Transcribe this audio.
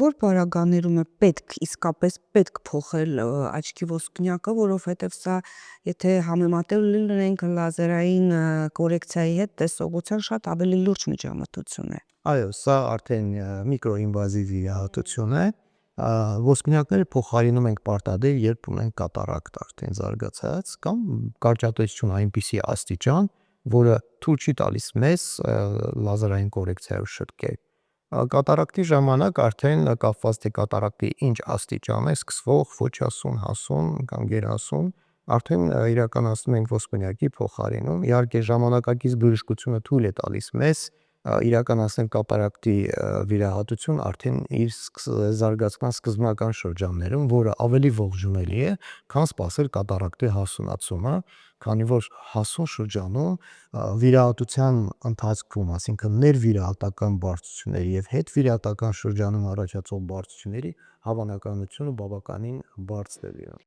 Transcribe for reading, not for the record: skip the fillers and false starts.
որ պարագաներում է իսկապես պետք փոխել աչքի ոսպնյակը, որովհետև սա, եթե համեմատել լինենք լազերային կորեկցիայի հետ, տեսողության շատ ավելի լուրջ միջամտություն է։ Այո, սա արդեն միկրոինվազիվ վիրահատություն է։ Ոսպնյակները փոխարինում ենք պարտադիր, երբ ունենք կատարակտ արդեն զարգացած կամ կարճատեսություն այնպիսի աստիճան, որը թույլ չի տալիս մեզ լազերային կորեկցիայով շտկել։ Կատարակտի ժամանակ արդեն կապված թե կատարակտի ինչ աստիճան է սկսվող ոչ հասուն, հասուն կամ գերհասուն, արդեն իրականացնում ենք ոսպնյակի փոխարինում։ Իհարկե ժամանակակից բժշկությունը թույլ է տալիս մեզ իրականացնել կատարակտի վիրահատություն արդեն իր զարգացման սկզբնական շրջաններում, որը ավելի ողջունելի է, քան սպասել կատարակտի հասունացումը, քանի որ հասուն շրջանում վիրահատության ընթացքում, այսինքն ներվիրահատական բարդությունների և հետվիրահատական շրջանում առաջացող բարդությունների հավանականությունը բավականին բարձր է լինում։